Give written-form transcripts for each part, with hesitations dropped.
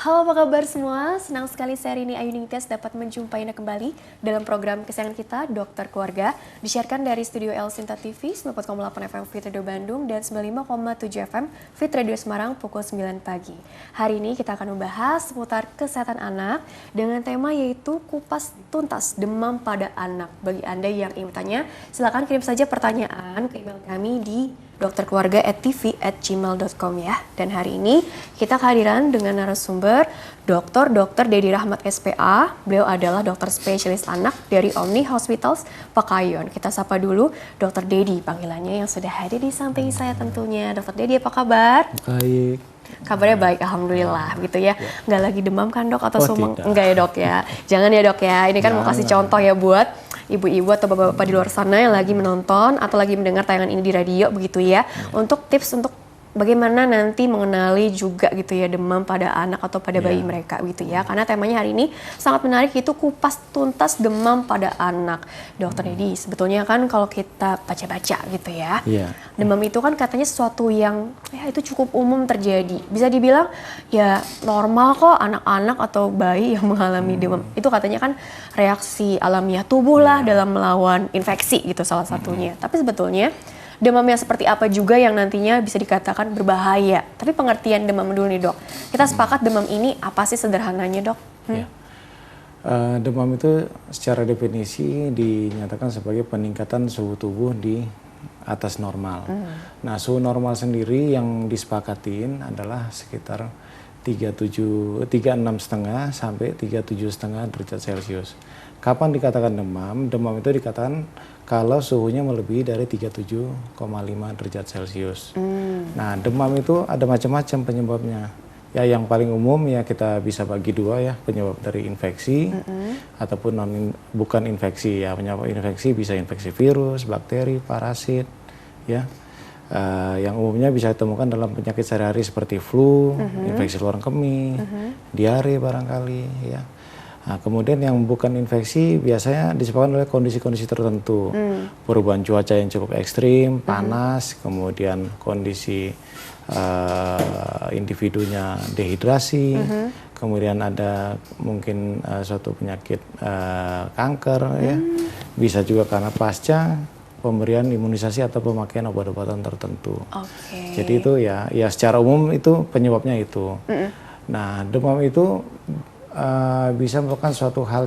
Halo, apa kabar semua? Senang sekali saya Rini Ayu Ningtyas dapat menjumpai Anda kembali dalam program kesayangan kita, Dokter Keluarga, disiarkan dari Studio El Sinta TV, 94,8 FM Fit Radio Bandung, dan 95,7 FM Fit Radio Semarang pukul 9 pagi. Hari ini kita akan membahas seputar kesehatan anak dengan tema yaitu kupas tuntas demam pada anak. Bagi Anda yang ingin bertanya, silakan kirim saja pertanyaan ke email kami di dokterkeluarga@tv@gmail.com ya. Dan hari ini kita kehadiran dengan narasumber Dr. Dedi Rahmat SPA. Beliau adalah dokter spesialis anak dari Omni Hospitals Pakayon. Kita sapa dulu Dr. Dedi panggilannya yang sudah hadir di samping saya tentunya. Dr. Dedi, apa kabar? Baik. Kabarnya baik, alhamdulillah gitu ya. Nggak lagi demam kan dok atau sumeng? Tidak. Enggak ya dok ya. Jangan ya dok ya. Ini kan mau kasih contoh ya buat ibu-ibu atau bapak-bapak di luar sana yang lagi menonton atau lagi mendengar tayangan ini di radio begitu ya. Untuk tips untuk bagaimana nanti mengenali juga gitu ya demam pada anak atau pada bayi mereka gitu ya. Karena temanya hari ini sangat menarik, itu kupas tuntas demam pada anak. Dokter Dedi, sebetulnya kan kalau kita baca-baca gitu ya, demam itu kan katanya sesuatu yang ya itu cukup umum terjadi. Bisa dibilang ya normal kok anak-anak atau bayi yang mengalami demam. Itu katanya kan reaksi alamiah tubuh lah dalam melawan infeksi gitu salah satunya. Tapi sebetulnya demam yang seperti apa juga yang nantinya bisa dikatakan berbahaya. Tapi pengertian demam dulu nih dok. Kita sepakat demam ini apa sih sederhananya dok? Demam itu secara definisi dinyatakan sebagai peningkatan suhu tubuh di atas normal. Nah, suhu normal sendiri yang disepakatin adalah sekitar 36,5 sampai 37,5 derajat Celcius. Kapan dikatakan demam? Demam itu dikatakan kalau suhunya melebihi dari 37,5 derajat Celcius. Nah, demam itu ada macam-macam penyebabnya. Ya, yang paling umum ya kita bisa bagi dua ya, penyebab dari infeksi ataupun bukan infeksi ya. Penyebab infeksi bisa infeksi virus, bakteri, parasit ya. Yang umumnya bisa ditemukan dalam penyakit sehari-hari seperti flu, infeksi saluran kemih, diare barangkali ya. Nah, kemudian yang bukan infeksi biasanya disebabkan oleh kondisi-kondisi tertentu. Perubahan cuaca yang cukup ekstrim, panas, kemudian kondisi individunya dehidrasi, kemudian ada mungkin suatu penyakit kanker ya. Bisa juga karena pasca pemberian imunisasi atau pemakaian obat-obatan tertentu. Jadi itu ya secara umum itu penyebabnya itu. Nah, demam itu bisa merupakan suatu hal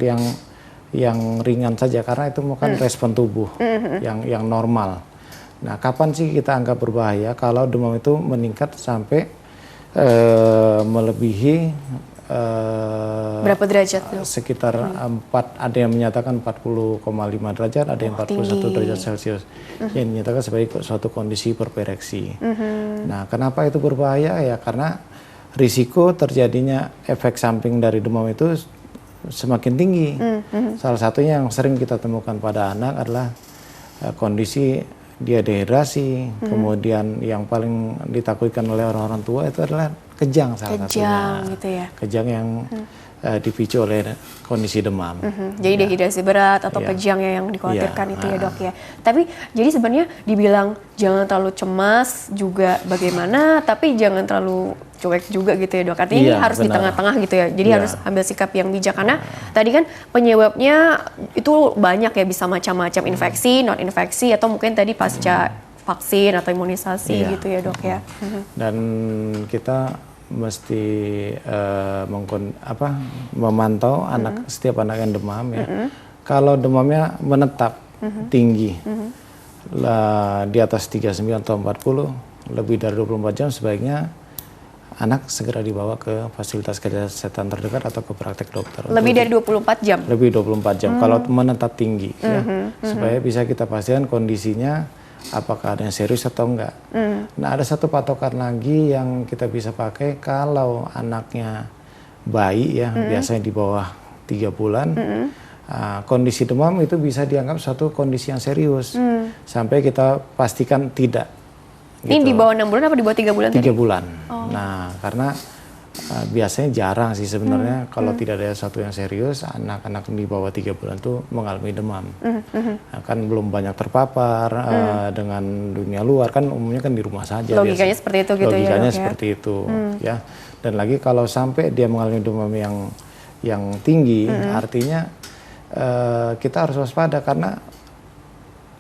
yang ringan saja karena itu merupakan respon tubuh yang normal. Nah, kapan sih kita anggap berbahaya? Kalau demam itu meningkat sampai melebihi berapa derajat? Sekitar 4, ada yang menyatakan 40,5 derajat, ada yang 41 derajat Celcius. Yang dinyatakan sebagai suatu kondisi hiperpereksi. Nah, kenapa itu berbahaya? Ya karena risiko terjadinya efek samping dari demam itu semakin tinggi. Salah satunya yang sering kita temukan pada anak adalah kondisi dia dehidrasi, kemudian yang paling ditakutkan oleh orang-orang tua itu adalah kejang salah satunya. Gitu ya. Kejang yang dipicu oleh kondisi demam. Jadi dehidrasi berat atau kejang yang dikhawatirkan itu ya dok ya. Tapi jadi sebenarnya dibilang jangan terlalu cemas juga bagaimana, tapi jangan terlalu cuek juga gitu ya dok. Artinya ini harus di tengah-tengah gitu ya. Jadi harus ambil sikap yang bijak karena tadi kan penyebabnya itu banyak ya, bisa macam-macam, infeksi, non infeksi atau mungkin tadi pasca vaksin atau imunisasi gitu ya dok ya. Dan kita mesti memantau setiap anak yang demam ya. Kalau demamnya menetap tinggi di atas 39 atau 40 lebih dari 24 jam, sebaiknya anak segera dibawa ke fasilitas kesehatan terdekat atau ke praktek dokter. Lebih dari 24 jam? Lebih 24 jam kalau menetap tinggi ya. Supaya bisa kita pastikan kondisinya apakah ada yang serius atau enggak. Nah, ada satu patokan lagi yang kita bisa pakai kalau anaknya bayi ya, biasanya di bawah 3 bulan. Kondisi demam itu bisa dianggap suatu kondisi yang serius sampai kita pastikan tidak. Ini di bawah 6 bulan apa di bawah 3 bulan? 3 bulan. Nah, karena biasanya jarang sih sebenarnya kalau tidak ada sesuatu yang serius, anak-anak di bawah 3 bulan tuh mengalami demam. Nah, kan belum banyak terpapar dengan dunia luar, kan umumnya kan di rumah saja. Logikanya seperti itu gitu ya. Logikanya seperti itu ya. Dan lagi kalau sampai dia mengalami demam yang tinggi, artinya kita harus waspada karena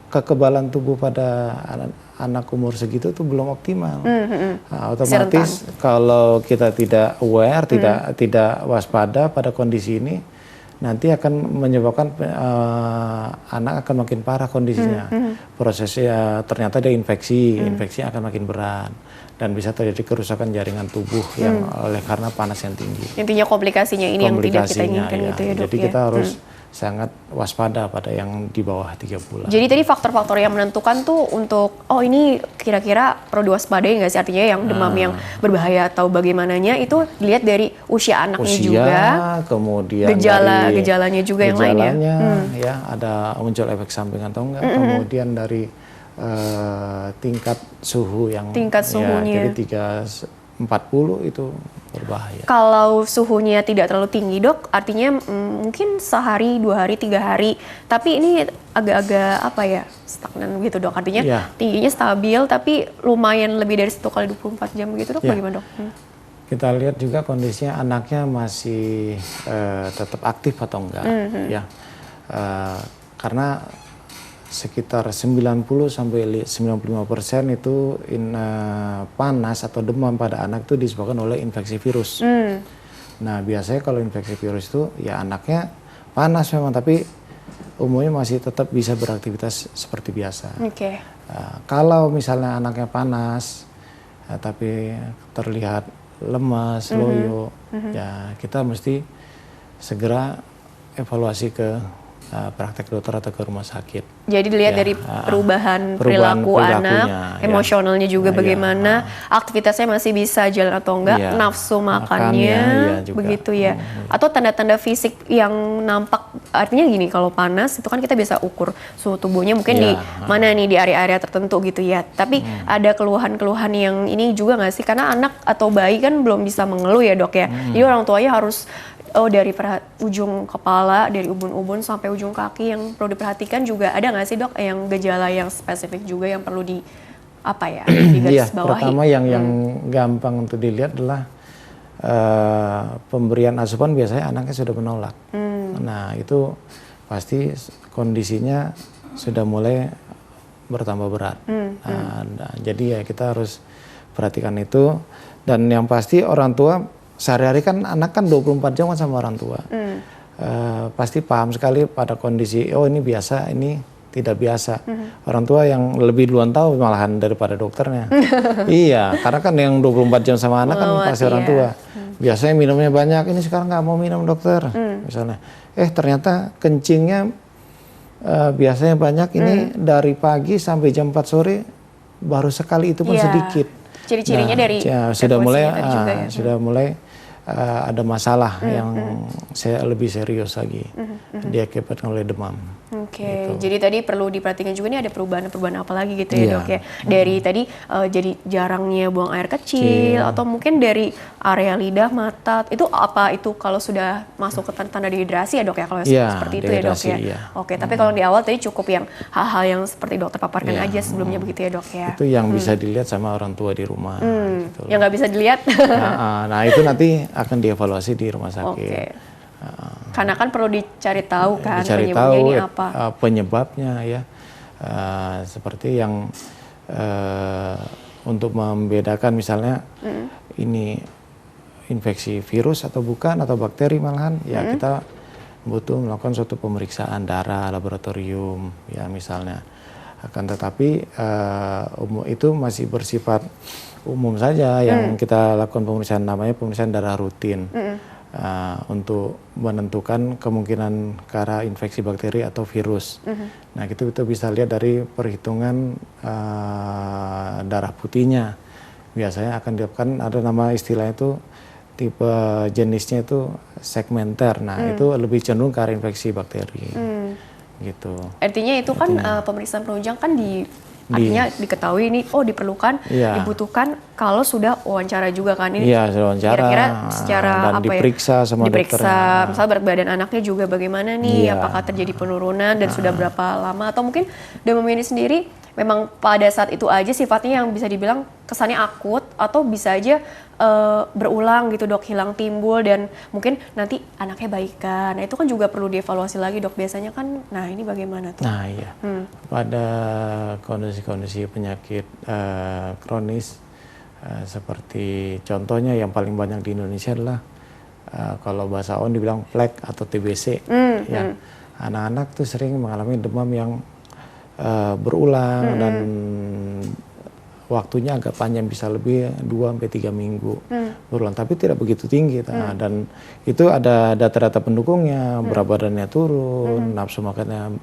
kekebalan tubuh pada anak umur segitu tuh belum optimal. Nah, otomatis kalau kita tidak aware, tidak waspada pada kondisi ini, nanti akan menyebabkan anak akan makin parah kondisinya. Prosesnya ternyata dia infeksinya akan makin berat dan bisa terjadi kerusakan jaringan tubuh yang oleh karena panas yang tinggi. Intinya komplikasinya ini yang tidak kita inginkan gitu ya, Dok. Jadi kita harus sangat waspada pada yang di bawah 3 bulan. Jadi tadi faktor-faktor yang menentukan tuh untuk ini kira-kira perlu diwaspadai nggak sih, artinya yang demam yang berbahaya atau bagaimananya itu dilihat dari usia anaknya juga, kemudian gejalanya juga yang lainnya. Ya ada muncul efek samping atau enggak, kemudian dari tingkat suhu yang suhunya. Jadi 40 itu berbahaya. Kalau suhunya tidak terlalu tinggi, Dok, artinya mungkin sehari, 2 hari, 3 hari. Tapi ini agak-agak stagnan gitu, Dok. Artinya tingginya stabil, tapi lumayan lebih dari 1 kali 24 jam gitu, Dok. Bagaimana, Dok? Kita lihat juga kondisinya anaknya masih tetap aktif atau enggak, ya. Karena sekitar 90-95% itu panas atau demam pada anak itu disebabkan oleh infeksi virus. Nah biasanya kalau infeksi virus itu ya anaknya panas memang, tapi umumnya masih tetap bisa beraktivitas seperti biasa. Kalau misalnya anaknya panas tapi terlihat lemas, loyo, ya kita mesti segera evaluasi ke praktek dokter atau ke rumah sakit. Jadi dilihat dari perubahan perilaku anak, emosionalnya juga bagaimana, aktivitasnya masih bisa jalan atau enggak, nafsu makannya begitu ya. Atau tanda-tanda fisik yang nampak, artinya gini, kalau panas itu kan kita bisa ukur suhu tubuhnya mungkin di mana nih, di area-area tertentu gitu ya. Tapi ada keluhan-keluhan yang ini juga nggak sih? Karena anak atau bayi kan belum bisa mengeluh ya, Dok ya. Jadi orang tuanya harus dari ujung kepala, dari ubun-ubun sampai ujung kaki yang perlu diperhatikan juga. Ada nggak sih, Dok, yang gejala yang spesifik juga yang perlu digarisbawahi? Pertama yang gampang untuk dilihat adalah pemberian asupan biasanya anaknya sudah menolak. Nah itu pasti kondisinya sudah mulai bertambah berat. Jadi ya kita harus perhatikan itu, dan yang pasti orang tua sehari-hari kan anak kan 24 jam kan sama orang tua. Pasti paham sekali pada kondisi, ini biasa, ini tidak biasa. Orang tua yang lebih duluan tahu malahan daripada dokternya. Iya, karena kan yang 24 jam sama anak kan pasti orang tua. Biasanya minumnya banyak, ini sekarang nggak mau minum, dokter. Misalnya, ternyata kencingnya biasanya banyak, ini dari pagi sampai jam 4 sore baru sekali, itu pun sedikit. Ciri-cirinya dari sudah mulai ada masalah yang lebih serius lagi, diakibatkan oleh demam. Gitu. Jadi tadi perlu diperhatikan juga nih ada perubahan-perubahan apa lagi gitu ya, Dok ya. Dari tadi jadi jarangnya buang air kecil atau mungkin dari area lidah, mata, itu apa itu kalau sudah masuk ke tanda dehidrasi ya, Dok ya, kalau seperti itu ya, Dok ya. Oke, tapi kalau di awal tadi cukup yang hal-hal yang seperti dokter paparkan aja sebelumnya begitu ya, Dok ya. Itu yang bisa dilihat sama orang tua di rumah. Gitu. Yang nggak bisa dilihat. Nah itu nanti akan dievaluasi di rumah sakit. Karena kan perlu dicari tahu kan penyebabnya ini apa. Penyebabnya ya, seperti yang untuk membedakan misalnya ini infeksi virus atau bukan, atau bakteri malahan, ya kita butuh melakukan suatu pemeriksaan darah, laboratorium ya misalnya. Akan tetapi itu masih bersifat umum saja, yang kita lakukan pemeriksaan namanya pemeriksaan darah rutin. Untuk menentukan kemungkinan ke arah infeksi bakteri atau virus. Nah kita bisa lihat dari perhitungan darah putihnya. Biasanya akan dilakukan, ada nama istilahnya itu, tipe jenisnya itu segmenter. Nah itu lebih cenderung ke arah infeksi bakteri. Gitu. Artinya itu kan pemeriksaan penunjang kan artinya diketahui ini diperlukan, dibutuhkan kalau sudah wawancara juga kan ini. Iya, sudah wawancara. Kira-kira secara dan diperiksa sama dokternya. Misalnya berat badan anaknya juga bagaimana nih, apakah terjadi penurunan dan sudah berapa lama, atau mungkin demam ini sendiri memang pada saat itu aja sifatnya yang bisa dibilang kesannya akut atau bisa aja berulang gitu dok, hilang timbul dan mungkin nanti anaknya baikan. Nah itu kan juga perlu dievaluasi lagi dok biasanya kan. Nah ini bagaimana tuh? Nah iya, pada kondisi-kondisi penyakit kronis seperti contohnya yang paling banyak di Indonesia adalah kalau bahasa on dibilang plaque atau TBC. Ya, anak-anak tuh sering mengalami demam yang berulang dan waktunya agak panjang, bisa lebih 2-3 minggu berulang, tapi tidak begitu tinggi. Dan itu ada data-data pendukungnya, berat badannya turun, nafsu makannya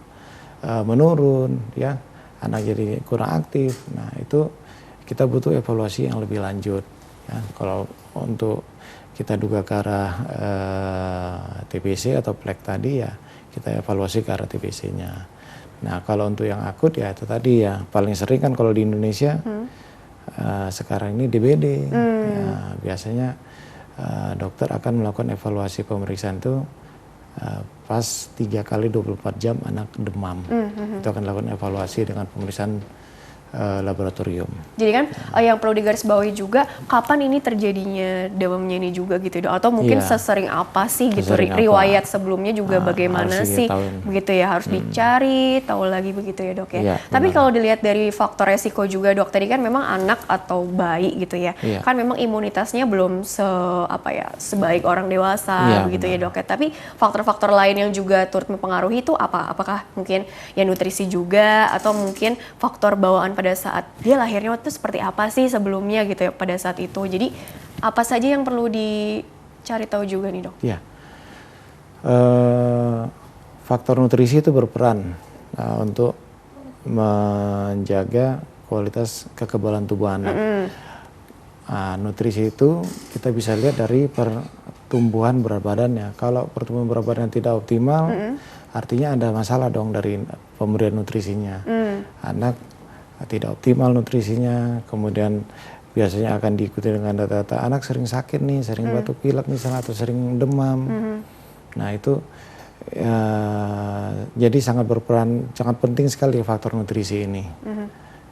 menurun, ya, anak jadi kurang aktif. Nah itu kita butuh evaluasi yang lebih lanjut. Ya. Kalau untuk kita duga ke arah TBC atau plaque tadi ya kita evaluasi ke arah TBC-nya. Nah kalau untuk yang akut ya itu tadi ya paling sering kan kalau di Indonesia sekarang ini DBD. Ya, biasanya dokter akan melakukan evaluasi pemeriksaan itu pas 3 kali 24 jam anak demam. Itu akan dilakukan evaluasi dengan pemeriksaan laboratorium. Jadi kan yang perlu digarisbawahi juga kapan ini terjadinya demamnya ini juga gitu dok, atau mungkin sesering apa sih gitu, riwayat sebelumnya juga bagaimana sih begitu ya, harus dicari tahu lagi begitu ya dok ya. Tapi kalau dilihat dari faktor resiko juga dok, tadi kan memang anak atau bayi gitu ya, kan memang imunitasnya belum sebaik orang dewasa begitu ya dok ya. Tapi faktor-faktor lain yang juga turut mempengaruhi itu apa? Apakah mungkin ya nutrisi juga atau mungkin faktor bawaan pada saat dia lahirnya waktu itu seperti apa sih sebelumnya gitu ya pada saat itu. Jadi apa saja yang perlu dicari tahu juga nih dok? Ya, faktor nutrisi itu berperan untuk menjaga kualitas kekebalan tubuh anak. Nutrisi itu kita bisa lihat dari pertumbuhan berat badannya. Kalau pertumbuhan berat badan tidak optimal, artinya ada masalah dong dari pemberian nutrisinya. Anak tidak optimal nutrisinya, kemudian biasanya akan diikuti dengan data-data anak sering sakit nih, sering batuk pilek misalnya atau sering demam. Nah itu jadi sangat berperan, sangat penting sekali faktor nutrisi ini.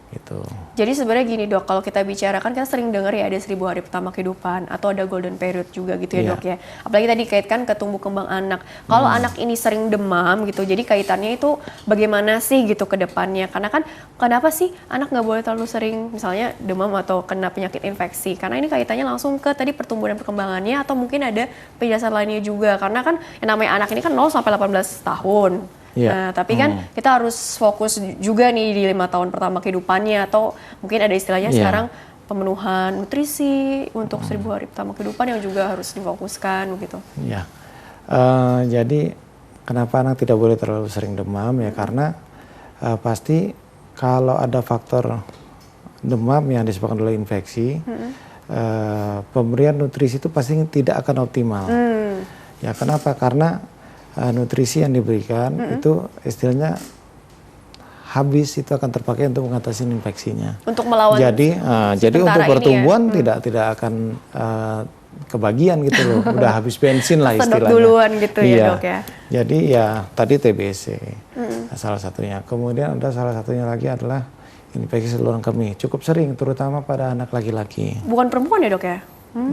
Gitu. Jadi sebenarnya gini dok, kalau kita bicara kan kita sering dengar ya ada 1000 hari pertama kehidupan atau ada golden period juga gitu ya dok ya. Apalagi tadi kaitkan ke tumbuh kembang anak. Kalau anak ini sering demam gitu, jadi kaitannya itu bagaimana sih gitu ke depannya? Karena kan kenapa sih anak nggak boleh terlalu sering misalnya demam atau kena penyakit infeksi? Karena ini kaitannya langsung ke tadi pertumbuhan dan perkembangannya atau mungkin ada penjelasan lainnya juga. Karena kan yang namanya anak ini kan 0 sampai 18 tahun. Nah, tapi kan kita harus fokus juga nih di 5 tahun pertama kehidupannya atau mungkin ada istilahnya sekarang pemenuhan nutrisi untuk 1000 hari pertama kehidupan yang juga harus difokuskan gitu. Ya, jadi kenapa anak tidak boleh terlalu sering demam ya karena pasti kalau ada faktor demam yang disebabkan oleh infeksi, pemberian nutrisi itu pasti tidak akan optimal. Ya kenapa? Karena nutrisi yang diberikan itu istilahnya habis, itu akan terpakai untuk mengatasi infeksinya. Untuk melawan. Jadi untuk pertumbuhan tidak akan kebagian gitu loh. Udah habis bensin lah istilahnya. Sedot duluan gitu ya dok ya. Jadi ya tadi TBC salah satunya. Kemudian ada salah satunya lagi adalah infeksi saluran kemih. Cukup sering terutama pada anak laki-laki. Bukan perempuan ya dok ya?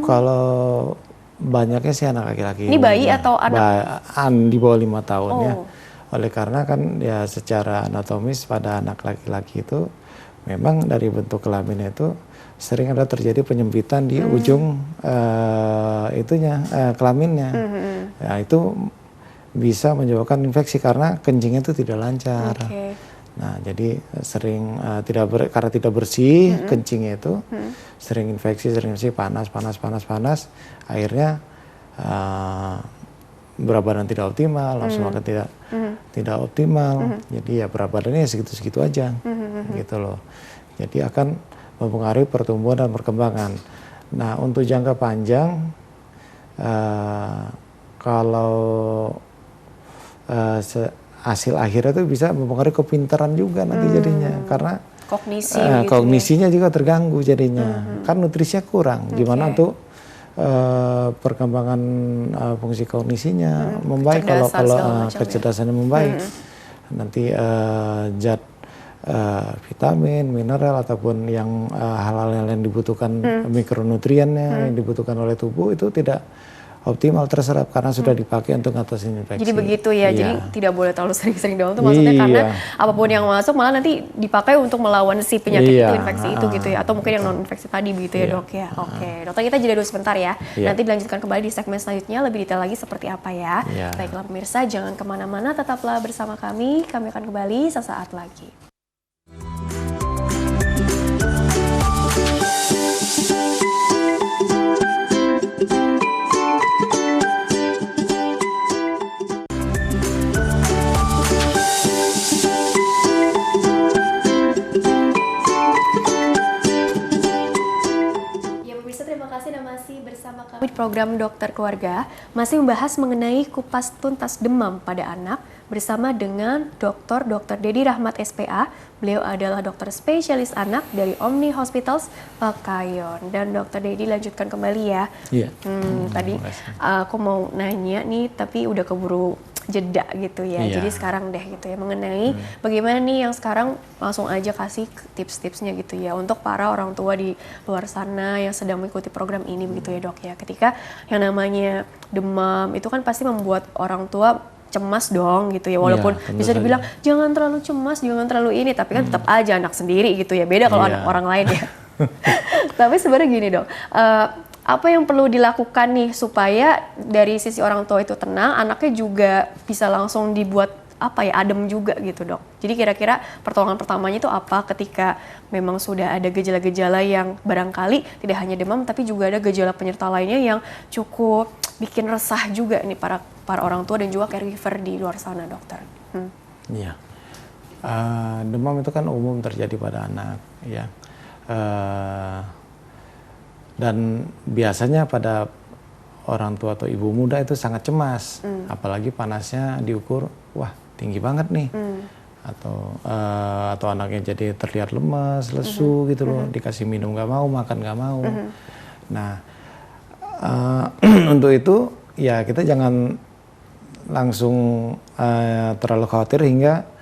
Kalau banyaknya sih anak laki-laki. Ini bayi atau anak? Di bawah 5 tahun ya. Oleh karena kan ya secara anatomis pada anak laki-laki itu memang dari bentuk kelaminnya itu sering ada terjadi penyempitan di ujung kelaminnya. Ya, itu bisa menyebabkan infeksi karena kencingnya itu tidak lancar. Nah, jadi sering karena tidak bersih kencingnya itu sering infeksi, panas, akhirnya berat badan tidak optimal, nafsu makan tidak optimal, jadi ya berat badannya segitu-segitu aja, gitu loh. Jadi akan mempengaruhi pertumbuhan dan perkembangan. Nah, untuk jangka panjang, kalau hasil akhirnya itu bisa mempengaruhi kepintaran juga nanti jadinya, karena kognisinya juga terganggu jadinya, kan nutrisinya kurang. Gimana untuk perkembangan fungsi kognisinya membaik kalau kecerdasannya membaik, nanti zat vitamin, mineral ataupun yang hal-hal yang dibutuhkan mikronutriennya yang dibutuhkan oleh tubuh itu tidak optimal terserap karena sudah dipakai untuk ngatasin infeksi. Jadi begitu ya, Iya. jadi tidak boleh terlalu sering-sering doang tuh maksudnya karena apapun yang masuk malah nanti dipakai untuk melawan si penyakit itu, infeksi itu gitu ya, atau mungkin yang non infeksi tadi begitu ya dok ya. Oke, dokter kita jeda dulu sebentar ya, nanti dilanjutkan kembali di segmen selanjutnya lebih detail lagi seperti apa ya. Baiklah pemirsa, jangan kemana-mana, tetaplah bersama kami akan kembali sesaat lagi. Kami di program Dokter Keluarga masih membahas mengenai kupas tuntas demam pada anak bersama dengan Dr. Dedi Rahmat SPA. Beliau adalah dokter spesialis anak dari Omni Hospitals Pekayon. Dan Dr. Dedi lanjutkan kembali ya. Iya. Tadi aku mau nanya nih tapi udah keburu jeda gitu ya. Jadi sekarang deh gitu ya mengenai bagaimana nih yang sekarang langsung aja kasih tips-tipsnya gitu ya untuk para orang tua di luar sana yang sedang mengikuti program ini begitu ya dok ya. Ketika yang namanya demam itu kan pasti membuat orang tua cemas dong gitu ya, walaupun bisa dibilang jangan terlalu cemas, jangan terlalu ini, tapi kan tetap aja anak sendiri gitu ya, beda kalau anak orang lain ya. Tapi sebenarnya gini dok, apa yang perlu dilakukan nih supaya dari sisi orang tua itu tenang, anaknya juga bisa langsung dibuat adem juga gitu dok. Jadi kira-kira pertolongan pertamanya itu apa ketika memang sudah ada gejala-gejala yang barangkali tidak hanya demam tapi juga ada gejala penyerta lainnya yang cukup bikin resah juga nih para orang tua dan juga caregiver di luar sana dokter. Iya, demam itu kan umum terjadi pada anak ya. Dan biasanya pada orang tua atau ibu muda itu sangat cemas, apalagi panasnya diukur, wah tinggi banget nih, atau anaknya jadi terlihat lemas, lesu gitu loh, dikasih minum nggak mau, makan nggak mau. Nah, untuk itu ya kita jangan langsung terlalu khawatir hingga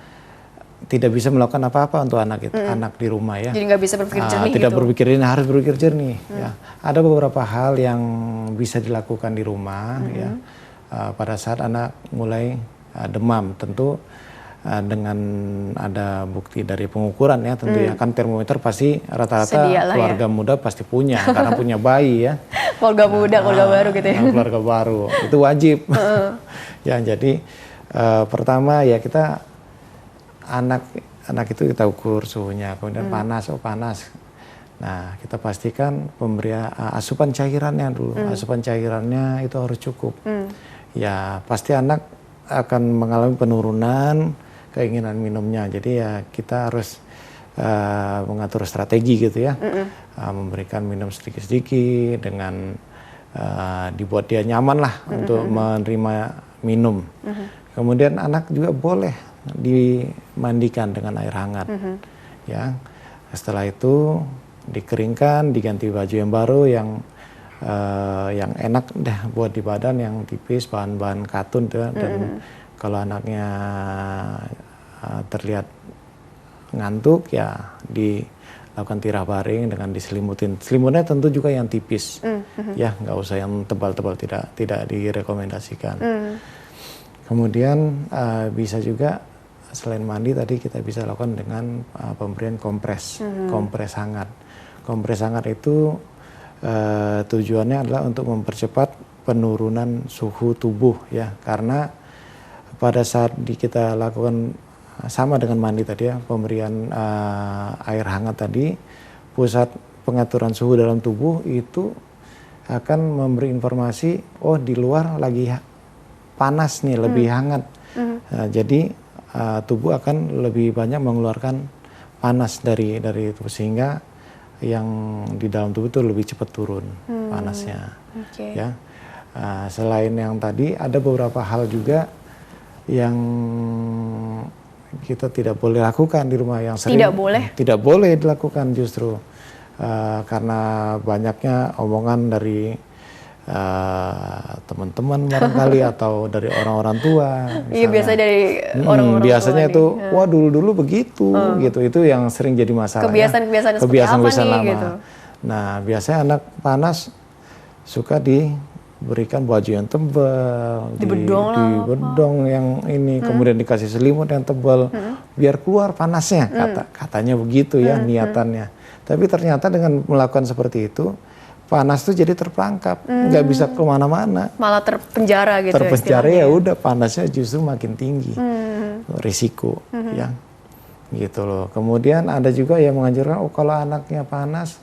tidak bisa melakukan apa-apa untuk anak itu, anak di rumah ya. Jadi nggak bisa berpikir jernih tidak gitu. berpikir ini, harus berpikir jernih. Ya. Ada beberapa hal yang bisa dilakukan di rumah ya pada saat anak mulai demam. Tentu dengan ada bukti dari pengukuran ya, tentu ya kan termometer pasti rata-rata keluarga muda pasti punya karena punya bayi ya. Keluarga muda, keluarga baru gitu ya. Keluarga baru itu wajib. Ya jadi pertama ya kita anak itu kita ukur suhunya, kemudian panas, panas. Nah, kita pastikan pemberian asupan cairannya dulu. Asupan cairannya itu harus cukup. Ya, pasti anak akan mengalami penurunan keinginan minumnya. Jadi ya kita harus mengatur strategi gitu ya. Memberikan minum sedikit-sedikit dengan dibuat dia nyaman lah untuk menerima minum. Kemudian anak juga boleh dimandikan dengan air hangat, ya. Setelah itu dikeringkan, diganti baju yang baru yang enak deh buat di badan, yang tipis, bahan-bahan katun tuh. Dan kalau anaknya terlihat ngantuk, ya dilakukan tirah baring dengan diselimutin. Selimutnya tentu juga yang tipis, ya, nggak usah yang tebal-tebal, tidak direkomendasikan. Kemudian bisa juga selain mandi tadi kita bisa lakukan dengan pemberian kompres hangat. Kompres hangat itu tujuannya adalah untuk mempercepat penurunan suhu tubuh ya, karena pada saat kita lakukan sama dengan mandi tadi ya, pemberian air hangat tadi, pusat pengaturan suhu dalam tubuh itu akan memberi informasi, oh di luar lagi panas nih, lebih hangat. Jadi tubuh akan lebih banyak mengeluarkan panas dari tubuh, sehingga yang di dalam tubuh itu lebih cepat turun panasnya. Ya. Selain yang tadi ada beberapa hal juga yang kita tidak boleh lakukan di rumah, yang sering tidak boleh dilakukan justru karena banyaknya omongan dari teman-teman barangkali atau dari orang-orang tua. Iya, biasa dari orang-orang tua. Biasanya itu, wah dulu begitu, gitu. Itu yang sering jadi masalah. Kebiasaan-kebiasaan seperti apa nih, lama. gitu. Nah, biasanya anak panas suka diberikan baju yang tebal, dibedong yang ini, kemudian dikasih selimut yang tebal, biar keluar panasnya, katanya begitu ya niatannya. Tapi ternyata dengan melakukan seperti itu, panas tuh jadi terperangkap, nggak bisa kemana-mana. Malah terpenjara gitu. Terpenjara ya udah, panasnya justru makin tinggi, risiko ya, gitu loh. Kemudian ada juga yang menganjurkan, oh kalau anaknya panas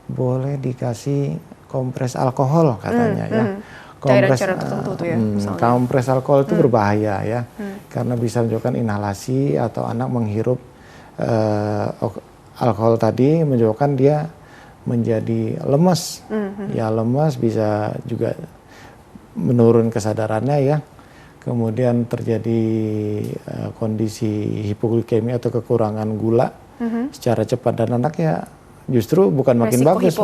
boleh dikasih kompres alkohol katanya ya. Cairan-cairan tertentu tuh ya. Kompres alkohol itu berbahaya ya, karena bisa menyebabkan inhalasi atau anak menghirup alkohol tadi, menyebabkan dia menjadi lemas. Ya lemas, bisa juga menurun kesadarannya ya. Kemudian terjadi kondisi hipoglikemia atau kekurangan gula secara cepat, dan anak ya justru bukan makin bagus,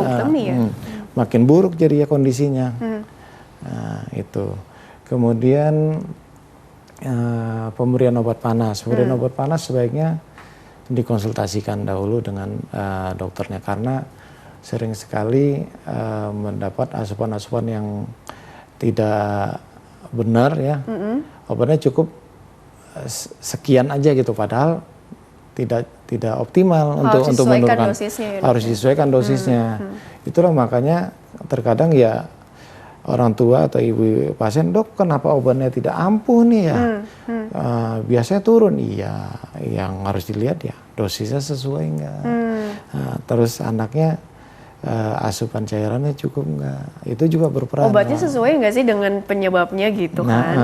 makin buruk jadi ya kondisinya. Nah, itu. Kemudian pemberian obat panas. Pemberian obat panas sebaiknya dikonsultasikan dahulu dengan dokternya, karena sering sekali mendapat asupan-asupan yang tidak benar ya. Obatnya cukup sekian aja gitu, padahal tidak optimal untuk menurunkan. Harus disesuaikan dosisnya. Itulah makanya terkadang ya orang tua atau ibu pasien, dok kenapa obatnya tidak ampuh nih ya? Biasanya turun, iya. Yang harus dilihat ya dosisnya sesuai enggak. Terus anaknya asupan cairannya cukup enggak, itu juga berperan. Obatnya sesuai enggak sih dengan penyebabnya gitu kan?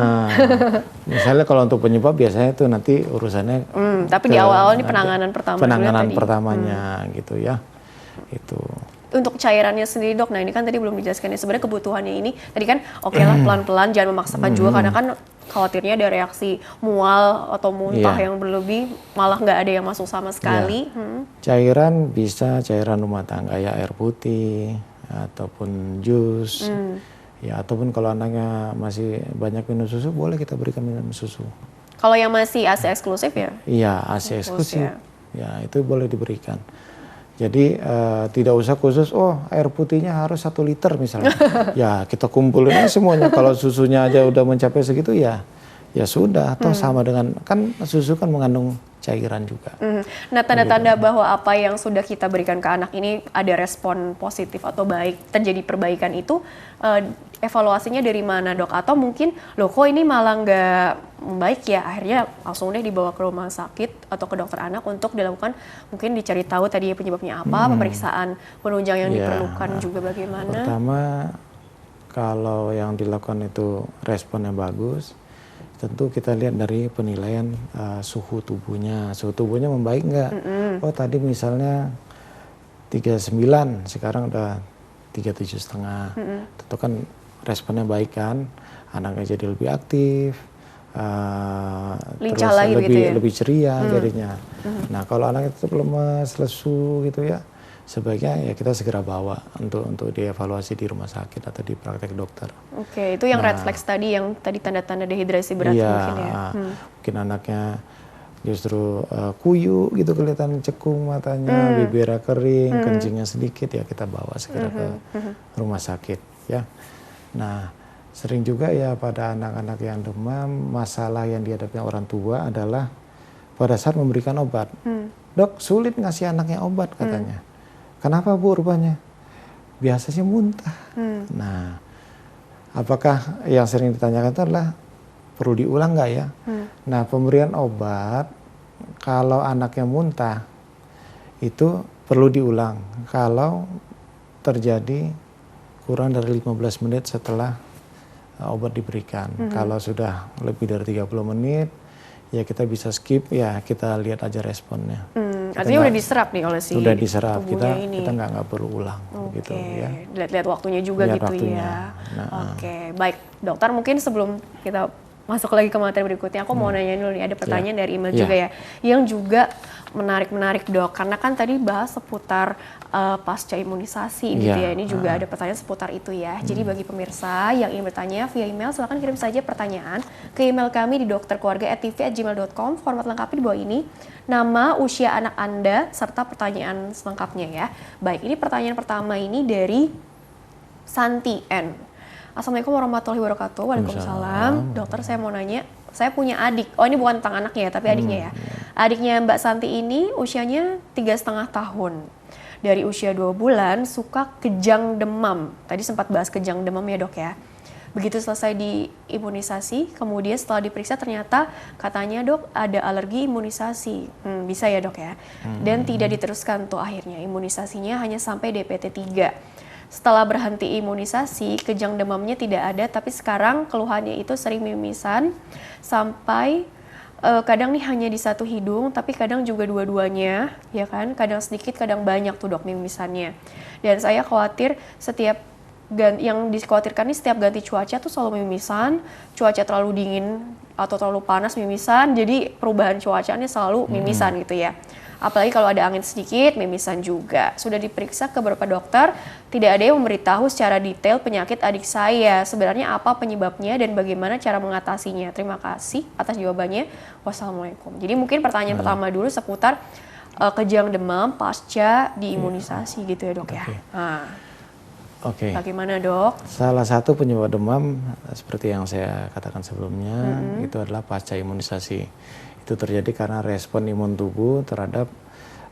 Misalnya kalau untuk penyebab biasanya itu nanti urusannya. Tapi di awal-awal ini penanganan pertama. Penanganan pertamanya gitu ya. Itu. Untuk cairannya sendiri dok, nah ini kan tadi belum dijelaskan ya, sebenarnya kebutuhannya ini tadi kan oke lah pelan-pelan, jangan memaksakan juga, karena kan khawatirnya ada reaksi mual atau muntah yang berlebih, malah nggak ada yang masuk sama sekali. Cairan bisa cairan rumah tangga ya, air putih ataupun jus, ya ataupun kalau anaknya masih banyak minum susu, boleh kita berikan minum susu. Kalau yang masih ASI eksklusif ya? Iya, ASI eksklusif, ya itu boleh diberikan. Jadi tidak usah khusus, oh air putihnya harus 1 liter misalnya. Ya kita kumpulin semuanya. Kalau susunya aja udah mencapai segitu ya sudah. Atau sama dengan, kan susu kan mengandung cairan juga. Nah tanda-tanda bahwa apa yang sudah kita berikan ke anak ini ada respon positif atau baik, terjadi perbaikan itu evaluasinya dari mana dok? Atau mungkin loh kok ini malah nggak baik ya, akhirnya langsung deh dibawa ke rumah sakit atau ke dokter anak untuk dilakukan, mungkin dicari tahu tadi penyebabnya apa, pemeriksaan penunjang yang diperlukan juga bagaimana? Pertama, kalau yang dilakukan itu responnya bagus, tentu kita lihat dari penilaian suhu tubuhnya. Suhu tubuhnya membaik nggak? Oh tadi misalnya 39, sekarang udah 37,5. Tentu kan responnya baik kan, anaknya jadi lebih aktif, lincah terus lagi lebih ceria jadinya. Nah kalau anaknya tetap lemas, lesu gitu ya, sebaiknya ya kita segera bawa untuk dievaluasi di rumah sakit atau di praktek dokter. Oke, itu yang red flags tadi, yang tadi tanda-tanda dehidrasi berat mungkin ya. Mungkin anaknya justru kuyu gitu, kelihatan cekung matanya, bibirnya kering, kencingnya sedikit, ya kita bawa segera ke rumah sakit ya. Nah sering juga ya pada anak-anak yang demam, masalah yang dihadapi orang tua adalah pada saat memberikan obat. Dok sulit ngasih anaknya obat katanya. Kenapa Bu rupanya? Biasanya muntah. Nah, apakah yang sering ditanyakan itu adalah perlu diulang nggak ya? Nah, pemberian obat kalau anaknya muntah itu perlu diulang kalau terjadi kurang dari 15 menit setelah obat diberikan. Kalau sudah lebih dari 30 menit ya kita bisa skip, ya kita lihat aja responnya. Artinya udah diserap nih oleh si udah diserap, kita ini. kita nggak perlu ulang gitu ya. Lihat-lihat waktunya juga lihat gitu waktunya. ya. Oke, baik dokter, mungkin sebelum kita masuk lagi ke materi berikutnya, aku mau nanya dulu nih, ada pertanyaan dari email Yeah. juga ya, yang juga menarik Dok, karena kan tadi bahas seputar pasca imunisasi gitu ya, Yeah. ini juga ada pertanyaan seputar itu ya. Jadi bagi pemirsa yang ingin bertanya via email, silakan kirim saja pertanyaan ke email kami di dokterkeluarga@tv@gmail.com. Format lengkapnya di bawah ini, nama, usia anak Anda, serta pertanyaan selengkapnya ya. Baik, ini pertanyaan pertama ini dari Santi N. Assalamualaikum warahmatullahi wabarakatuh. Waalaikumsalam. Dokter, saya mau nanya, saya punya adik. Oh, ini bukan tentang anaknya ya, tapi adiknya ya. Adiknya Mbak Santi ini usianya 3,5 tahun. Dari usia 2 bulan suka kejang demam. Tadi sempat bahas kejang demam ya Dok ya. Begitu selesai di imunisasi, kemudian setelah diperiksa ternyata katanya Dok ada alergi imunisasi. Bisa ya Dok ya. Dan tidak diteruskan tuh akhirnya. Imunisasinya hanya sampai DPT 3. Setelah berhenti imunisasi, kejang demamnya tidak ada, tapi sekarang keluhannya itu sering mimisan, sampai kadang nih hanya di satu hidung, tapi kadang juga dua-duanya, ya kan? Kadang sedikit, kadang banyak tuh Dok mimisannya. Dan saya khawatir yang dikhawatirkan nih setiap ganti cuaca tuh selalu mimisan, cuaca terlalu dingin atau terlalu panas mimisan, jadi perubahan cuacanya selalu mimisan gitu ya. Apalagi kalau ada angin sedikit, mimisan juga. Sudah diperiksa ke beberapa dokter, tidak ada yang memberitahu secara detail penyakit adik saya. Sebenarnya apa penyebabnya dan bagaimana cara mengatasinya? Terima kasih atas jawabannya. Wassalamualaikum. Jadi mungkin pertanyaan pertama dulu seputar kejang demam pasca diimunisasi gitu ya Dok ya. Nah, Oke. bagaimana Dok? Salah satu penyebab demam seperti yang saya katakan sebelumnya itu adalah pasca imunisasi. Itu terjadi karena respon imun tubuh terhadap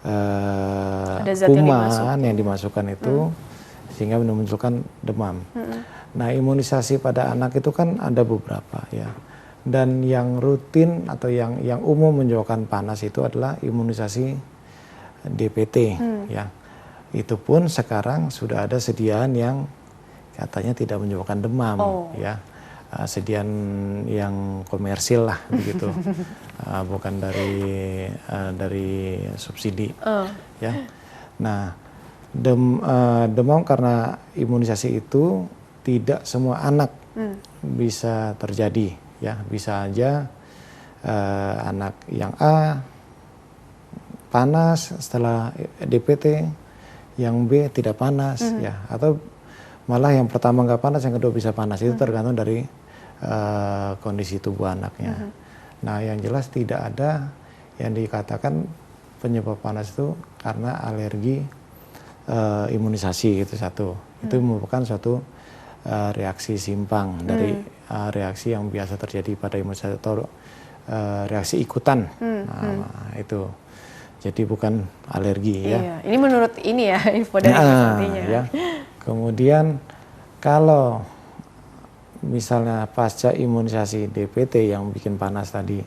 Ada zat kuman yang dimasukkan itu sehingga memunculkan demam. Nah, imunisasi pada anak itu kan ada beberapa ya. Dan yang rutin atau yang umum menyebabkan panas itu adalah imunisasi DPT ya. Itu pun sekarang sudah ada sediaan yang katanya tidak menyebabkan demam ya. Sediaan yang komersil lah begitu. Bukan dari subsidi ya. Nah, demam karena imunisasi itu tidak semua anak bisa terjadi ya. Bisa aja anak yang A panas setelah DPT, yang B tidak panas ya, atau malah yang pertama nggak panas, yang kedua bisa panas. Itu tergantung dari kondisi tubuh anaknya. Nah, yang jelas tidak ada yang dikatakan penyebab panas itu karena alergi imunisasi, itu satu. Itu merupakan suatu reaksi simpang dari reaksi yang biasa terjadi pada imunisasi atau reaksi ikutan. Nah, itu. Jadi bukan alergi ya. Iya, ini menurut ini ya info dari pesantinya. Ya. Kemudian kalau misalnya pasca imunisasi DPT yang bikin panas tadi,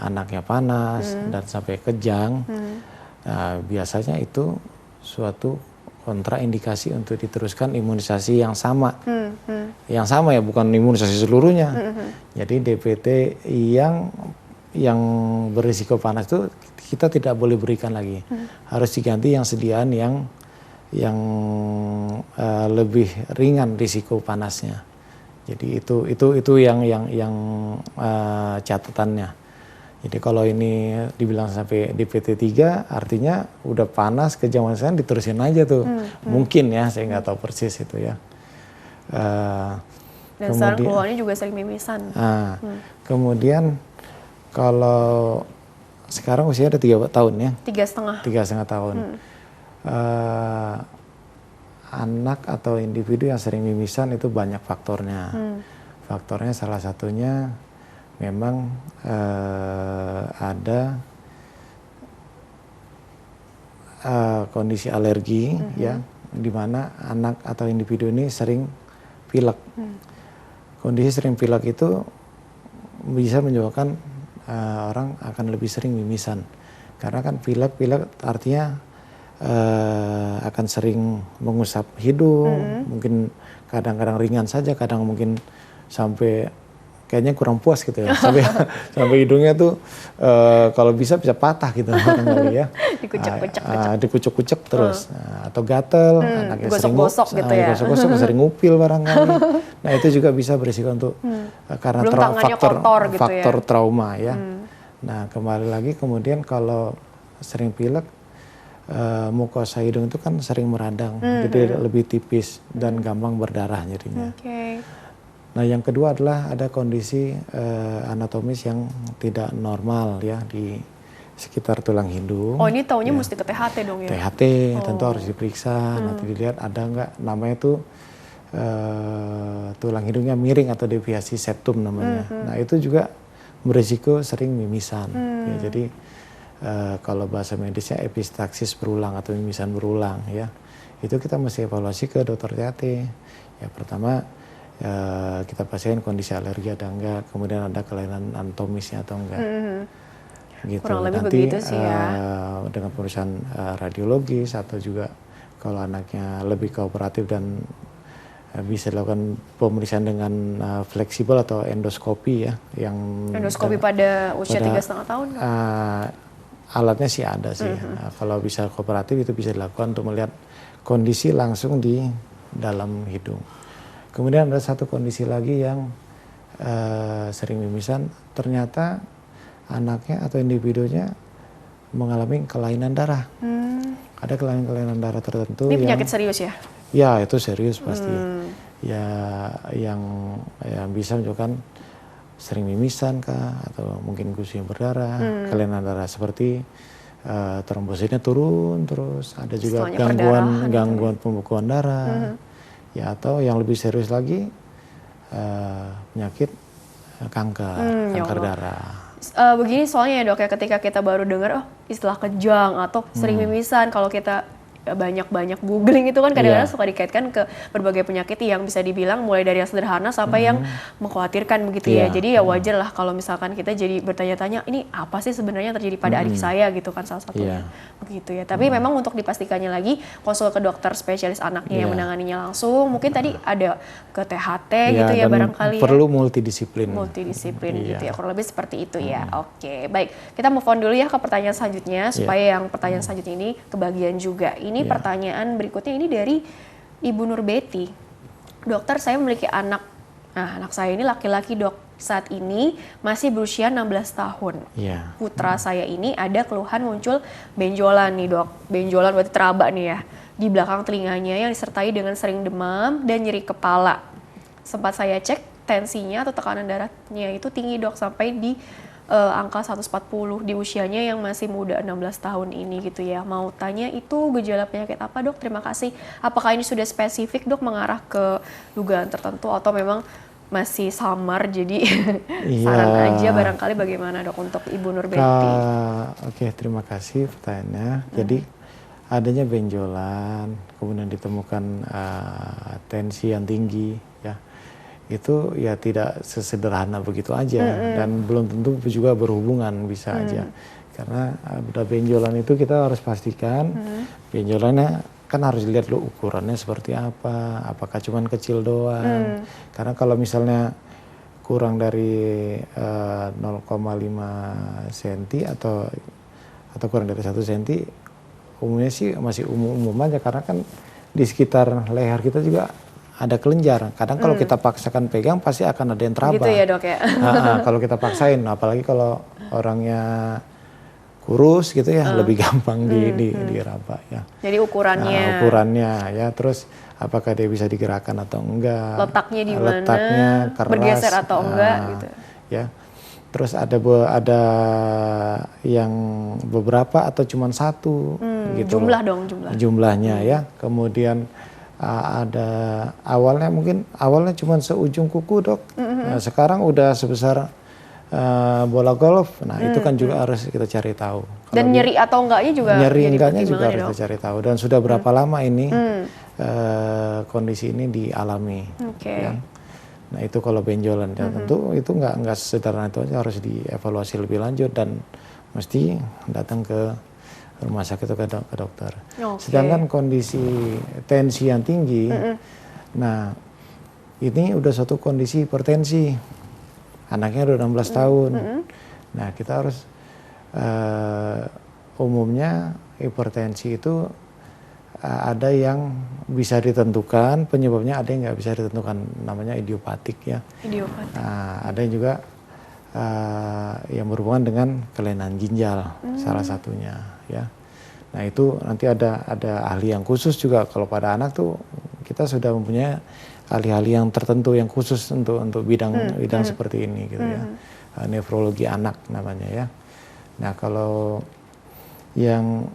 anaknya panas dan sampai kejang, biasanya itu suatu kontraindikasi untuk diteruskan imunisasi yang sama. Yang sama ya, bukan imunisasi seluruhnya. Jadi DPT yang berisiko panas itu kita tidak boleh berikan lagi. Harus diganti yang sediaan yang lebih ringan risiko panasnya. Jadi itu yang catatannya. Jadi kalau ini dibilang sampai DPT 3 artinya udah panas kejang diterusin aja tuh. Mungkin ya, saya nggak tahu persis itu ya. Dan sekarang keluarnya juga sering mimisan. Kemudian kalau sekarang usia ada 3 tahun ya. 3,5. 3,5 tahun. Anak atau individu yang sering mimisan itu banyak faktornya. Faktornya salah satunya memang ada kondisi alergi ya, di mana anak atau individu ini sering pilek. Kondisi sering pilek itu bisa menyebabkan orang akan lebih sering mimisan, karena kan pilek artinya akan sering mengusap hidung, mungkin kadang-kadang ringan saja, kadang mungkin sampai kayaknya kurang puas gitu ya, sampai hidungnya tuh kalau bisa patah gitu barangkali ya. Dikucek-kucek. Dikucek-kucek terus. Nah, atau gatel, anaknya sering gosok-gosok gitu ya. Gosok-gosok, sering ngupil barangkali. Nah itu juga bisa berisiko untuk karena Belum tangannya kotor gitu ya. faktor trauma ya. Nah kembali lagi kemudian kalau sering pilek, mukosa hidung itu kan sering meradang, jadi lebih tipis dan gampang berdarah jadinya. Nah yang kedua adalah ada kondisi anatomis yang tidak normal ya di sekitar tulang hidung. Oh ini taunya mesti ke THT dong ya? THT tentu harus diperiksa, nanti dilihat ada nggak, namanya itu tulang hidungnya miring atau deviasi septum namanya. Nah itu juga berisiko sering mimisan. Ya, jadi kalau bahasa medisnya epistaksis berulang atau mimisan berulang ya, itu kita mesti evaluasi ke dokter THT. Ya pertama kita pasien kondisi alergi ada enggak, kemudian ada kelainan anatomisnya atau enggak. Gitu. Kurang lebih nanti begitu sih ya. dengan pemeriksaan radiologis atau juga kalau anaknya lebih kooperatif dan bisa dilakukan pemeriksaan dengan fleksibel atau endoskopi ya, yang endoskopi pada usia 3,5 tahun. Alatnya sih ada sih. Nah, kalau bisa kooperatif itu bisa dilakukan untuk melihat kondisi langsung di dalam hidung. Kemudian ada satu kondisi lagi yang sering mimisan, ternyata anaknya atau individunya mengalami kelainan darah. Ada kelainan darah tertentu. Ini penyakit serius ya? Ya itu serius pasti. Ya yang bisa menyebabkan sering mimisan kah, atau mungkin gusi yang berdarah, kelainan darah seperti trombositnya turun terus, ada juga gangguan pembekuan darah, ya atau yang lebih serius lagi penyakit kanker darah. Begini soalnya ya dok ya, ketika kita baru dengar istilah kejang atau sering mimisan, kalau kita banyak googling itu kan kadang-kadang suka dikaitkan ke berbagai penyakit yang bisa dibilang mulai dari yang sederhana sampai yang mengkhawatirkan begitu ya. Jadi ya wajar lah kalau misalkan kita jadi bertanya-tanya ini apa sih sebenarnya terjadi pada adik saya gitu kan salah satunya begitu ya. Tapi memang untuk dipastikannya lagi konsul ke dokter spesialis anaknya yang menanganinya langsung. Mungkin tadi ada ke THT gitu ya barangkali. Perlu multidisiplin. Gitu ya, kurang lebih seperti itu ya. Oke, baik. Kita move on dulu ya ke pertanyaan selanjutnya supaya yang pertanyaan selanjutnya ini kebagian juga. Ini pertanyaan berikutnya ini dari Ibu Nurbeti. Dokter, saya memiliki anak. Nah, anak saya ini laki-laki dok. Saat ini masih berusia 16 tahun. Putra saya ini ada keluhan muncul benjolan nih dok. Benjolan berarti teraba nih ya. Di belakang telinganya yang disertai dengan sering demam dan nyeri kepala. Sempat saya cek tensinya atau tekanan darahnya itu tinggi dok sampai di angka 140 di usianya yang masih muda 16 tahun ini gitu ya. Mau tanya itu gejala penyakit apa dok? Terima kasih. Apakah ini sudah spesifik dok mengarah ke dugaan tertentu atau memang masih samar jadi saran aja barangkali bagaimana dok untuk Ibu Nurbeti? Oke, terima kasih pertanyaannya. Jadi adanya benjolan, kemudian ditemukan tensi yang tinggi ya. Itu ya tidak sesederhana begitu aja dan belum tentu juga berhubungan, bisa aja karena udah benjolan itu kita harus pastikan benjolannya kan harus dilihat dulu ukurannya seperti apa, apakah cuman kecil doang, karena kalau misalnya kurang dari 0,5 cm atau kurang dari 1 cm umumnya sih masih umum aja, karena kan di sekitar leher kita juga ada kelenjar. Kadang kalau kita paksakan pegang pasti akan ada yang teraba. Gitu ya dok ya. Kalau kita paksain, apalagi kalau orangnya kurus gitu ya, lebih gampang diraba ya. Jadi ukurannya. Ukurannya ya, terus apakah dia bisa digerakkan atau enggak. Letaknya di mana. Letaknya keras. Bergeser atau enggak gitu. Ya. Terus ada yang beberapa atau cuma satu gitu. Jumlah dong jumlahnya ya. Kemudian ada awalnya cuma seujung kuku dok. Nah, sekarang udah sebesar bola golf. Nah itu kan juga harus kita cari tahu. Dan nyeri atau enggaknya juga juga harus kita cari tahu. Dan sudah berapa lama ini kondisi ini dialami. Ya. Nah itu kalau benjolan, dan tentu itu nggak sederhana itu aja, harus dievaluasi lebih lanjut dan mesti datang ke rumah sakit atau ke dokter. Sedangkan kondisi tensi yang tinggi, nah ini udah suatu kondisi hipertensi, anaknya udah 16 tahun. Nah kita harus umumnya hipertensi itu ada yang bisa ditentukan penyebabnya, ada yang nggak bisa ditentukan, namanya idiopatik ya. Idiopatik. Nah, ada yang juga yang berhubungan dengan kelainan ginjal salah satunya ya. Nah itu nanti ada ahli yang khusus juga. Kalau pada anak tuh kita sudah mempunyai ahli-ahli yang tertentu yang khusus untuk bidang seperti ini gitu ya. Nefrologi anak namanya ya. Nah kalau yang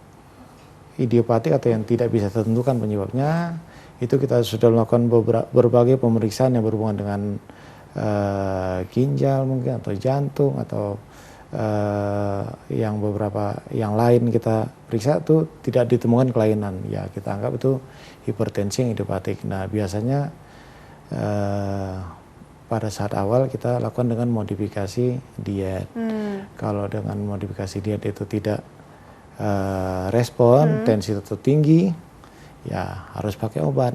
idiopatik atau yang tidak bisa ditentukan penyebabnya, itu kita sudah melakukan berbagai pemeriksaan yang berhubungan dengan ginjal mungkin atau jantung atau yang beberapa yang lain kita periksa tuh tidak ditemukan kelainan, ya kita anggap itu hipertensi idiopatik. Nah biasanya pada saat awal kita lakukan dengan modifikasi diet. Kalau dengan modifikasi diet itu tidak respon, tensi tetap tinggi, ya harus pakai obat.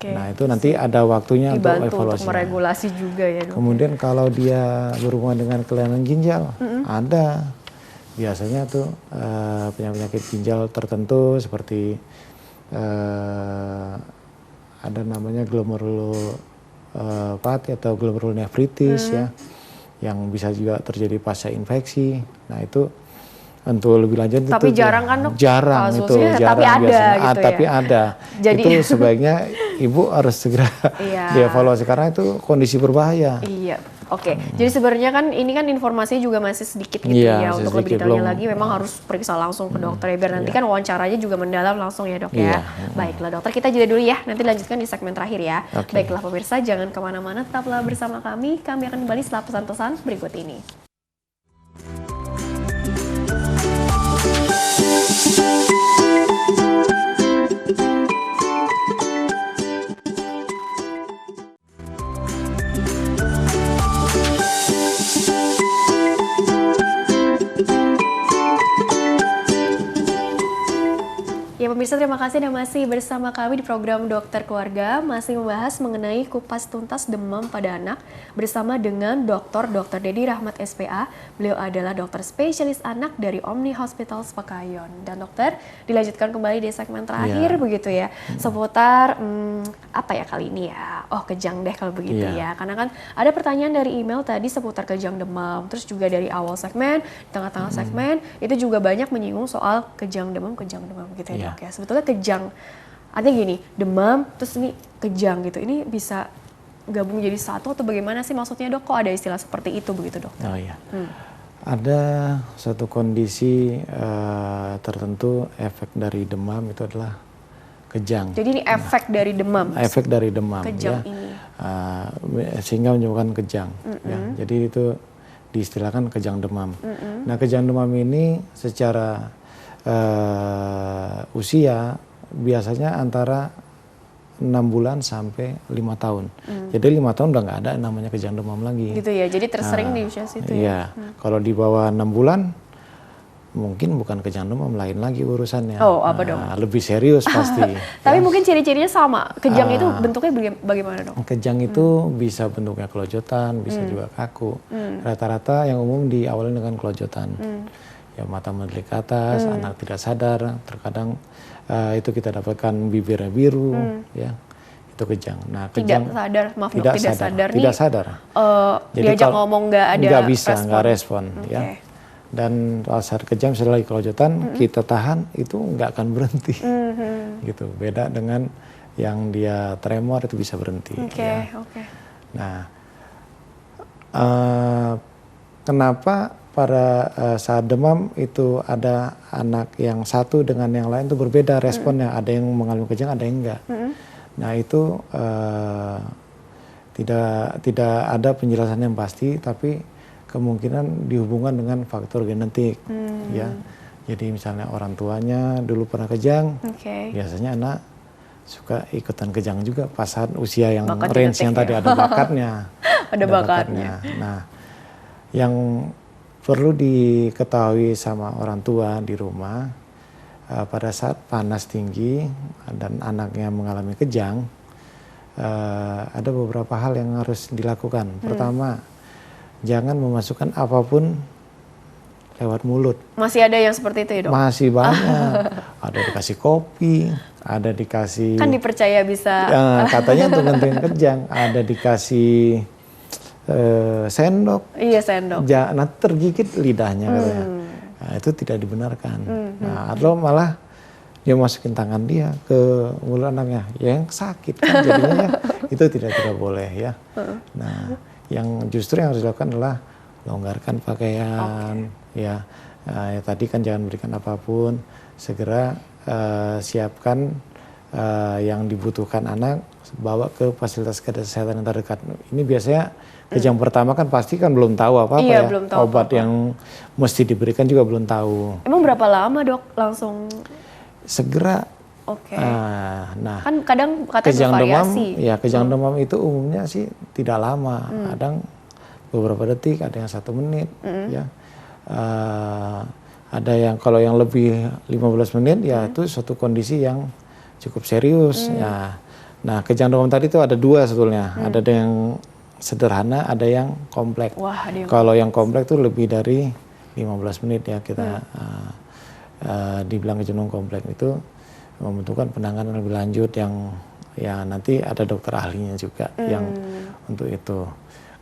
Nah itu nanti ada waktunya untuk evaluasi. Untuk meregulasi juga ya dok. Kemudian kalau dia berhubungan dengan kelainan ginjal, ada biasanya tuh penyakit ginjal tertentu seperti ada namanya glomerulopati atau glomerulonefritis ya, yang bisa juga terjadi pasca infeksi. Nah itu untuk lebih lanjut tapi itu jarang kan dok? Jarang itu, jarang tapi ada biasanya. gitu Tapi ya? ada. Jadi itu sebaiknya ibu harus segera dievaluasi karena itu kondisi berbahaya. Iya, oke. Jadi sebenarnya kan ini kan informasinya juga masih sedikit gitu ya. Untuk lebih detailnya lagi memang harus periksa langsung ke dokter ya, biar nanti kan wawancaranya juga mendalam langsung ya dok ya. Baiklah dokter, kita jeda dulu ya. Nanti lanjutkan di segmen terakhir ya. Baiklah pemirsa, jangan kemana-mana, tetaplah bersama kami. Kami akan kembali setelah pesan-pesan berikut ini. Ya pemirsa, terima kasih Anda masih bersama kami di program Dokter Keluarga, masih membahas mengenai kupas tuntas demam pada anak bersama dengan Dr. Dedi Rahmat SPA. Beliau adalah dokter spesialis anak dari Omni Hospital Pekayon. Dan dokter, dilanjutkan kembali di segmen terakhir begitu ya, seputar apa ya kali ini ya? Oh, kejang deh kalau begitu ya. Karena kan ada pertanyaan dari email tadi seputar kejang demam, terus juga dari awal segmen, tengah-tengah segmen itu juga banyak menyinggung soal kejang demam gitu ya. Oke, sebetulnya kejang, artinya gini, demam, terus ini kejang gitu, ini bisa gabung jadi satu atau bagaimana sih maksudnya dok? Kok ada istilah seperti itu begitu dok? Oh iya, ada suatu kondisi tertentu efek dari demam itu adalah kejang. Jadi ini efek dari demam? Efek dari demam, kejang ya. ini. Sehingga menyebabkan kejang. Ya. Jadi itu diistilahkan kejang demam. Nah kejang demam ini secara usia biasanya antara 6 bulan sampai 5 tahun. Jadi 5 tahun udah nggak ada namanya kejang demam lagi. Gitu ya, jadi tersering di usia situ ya. Kalau di bawah 6 bulan mungkin bukan kejang demam, lain lagi urusannya. Oh, apa dong? Lebih serius pasti. Tapi mungkin ciri-cirinya sama. Kejang itu bentuknya bagaimana dong? Kejang itu bisa bentuknya kelojotan, bisa juga kaku. Rata-rata yang umum diawali dengan kelojotan. Ya, mata melirik ke atas, anak tidak sadar, terkadang itu kita dapatkan bibirnya biru, ya itu kejang. Nah, kejang tidak sadar. Jadi diajak ngomong nggak bisa, nggak respon, ya. Dan saat kejang setelah kelojotan kita tahan itu nggak akan berhenti, gitu. Beda dengan yang dia tremor itu bisa berhenti. Nah, kenapa pada saat demam itu ada anak yang satu dengan yang lain itu berbeda responnya, ada yang mengalami kejang, ada yang enggak. Nah itu tidak ada penjelasan yang pasti, tapi kemungkinan dihubungkan dengan faktor genetik, ya. Jadi misalnya orang tuanya dulu pernah kejang, biasanya anak suka ikutan kejang juga pas saat usia yang range yang tadi ada bakatnya. ada bakatnya. Nah, yang perlu diketahui sama orang tua di rumah, pada saat panas tinggi dan anaknya mengalami kejang, ada beberapa hal yang harus dilakukan. Pertama, jangan memasukkan apapun lewat mulut. Masih ada yang seperti itu ya dok? Masih banyak. Ada dikasih kopi, ada dikasih. Kan dipercaya bisa. Katanya untuk ngentengin kejang. Ada dikasih sendok. Iya sendok. Nanti tergigit lidahnya katanya. Nah, itu tidak dibenarkan. Nah, atau malah dia masukin tangan dia ke mulut anaknya, yang sakit kan jadinya ya. Itu tidak boleh ya. Nah, yang justru yang harus dilakukan adalah longgarkan pakaian, ya tadi kan jangan berikan apapun, segera siapkan yang dibutuhkan anak, bawa ke fasilitas kesehatan yang terdekat. Ini biasanya kejang pertama kan pasti kan belum tahu apa-apa iya, ya, belum tahu obat apa-apa. yang mesti diberikan juga belum tahu. Emang berapa lama dok langsung? Segera. Oke. Nah, Kan kadang katanya kejang demam, bervariasi. ya kejang demam itu umumnya sih tidak lama, kadang beberapa detik, ada yang 1 menit, ya. Ada yang kalau yang lebih 15 menit, ya itu suatu kondisi yang cukup serius. Ya. Nah, kejang demam tadi itu ada 2 sebetulnya, ada yang sederhana, ada yang kompleks. Wah, ada yang Kalau yang kompleks itu lebih dari 15 menit ya kita dibilang kejang demam kompleks itu membutuhkan penanganan lebih lanjut yang ya nanti ada dokter ahlinya juga yang untuk itu.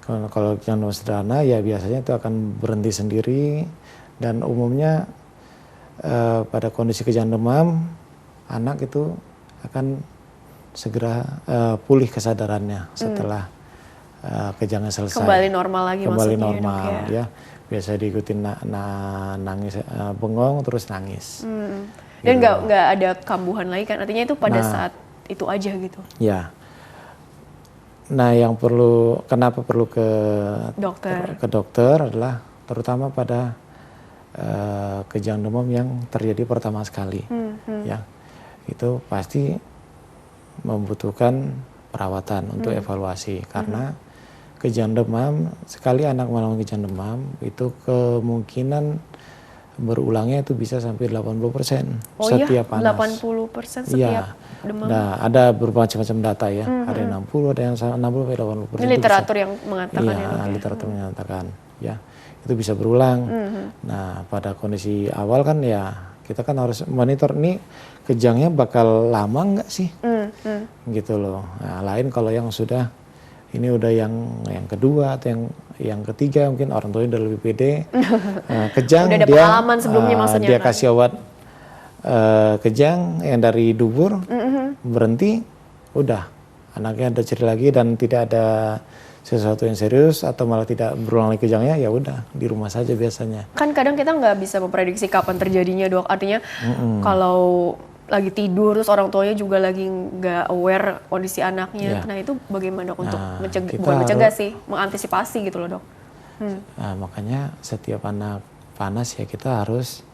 Kalau kejang demam sederhana ya biasanya itu akan berhenti sendiri dan umumnya pada kondisi kejang demam anak itu akan segera pulih kesadarannya setelah kejangnya selesai. Kembali normal lagi Kembali maksudnya normal ya, dok, ya. Biasa diikuti nangis, bengong terus nangis. Dan nggak ada kambuhan lagi kan? Artinya itu pada saat itu aja gitu. Ya. Nah, yang kenapa perlu ke dokter adalah terutama pada kejang demam yang terjadi pertama sekali, ya itu pasti membutuhkan perawatan untuk evaluasi karena kejang demam sekali anak mengalami kejang demam itu kemungkinan berulangnya itu bisa sampai 80% setiap panas. 80% setiap demam. Nah, ada bermacam-macam data ya. Ada yang 60, ada yang 60 sampai 80%. Ini literatur yang mengatakan ya. Iya, literatur menyatakan ya. Itu bisa berulang. Nah, pada kondisi awal kan ya kita kan harus monitor nih kejangnya bakal lama nggak sih? Gitu loh. Nah, lain kalau yang sudah ini udah yang kedua atau yang ketiga mungkin orang tuanya udah lebih pede. Kejang udah ada pengalaman sebelumnya maksudnya dia kan? kasih obat kejang yang dari dubur berhenti, udah anaknya ada ceri lagi dan tidak ada sesuatu yang serius atau malah tidak berulang lagi kejangnya, ya udah di rumah saja biasanya. Kan kadang kita nggak bisa memprediksi kapan terjadinya dok. Artinya kalau lagi tidur terus orang tuanya juga lagi nggak aware kondisi anaknya. Nah itu bagaimana dok untuk mencegah sih, mengantisipasi gitu loh dok. Nah, makanya setiap anak panas ya kita harus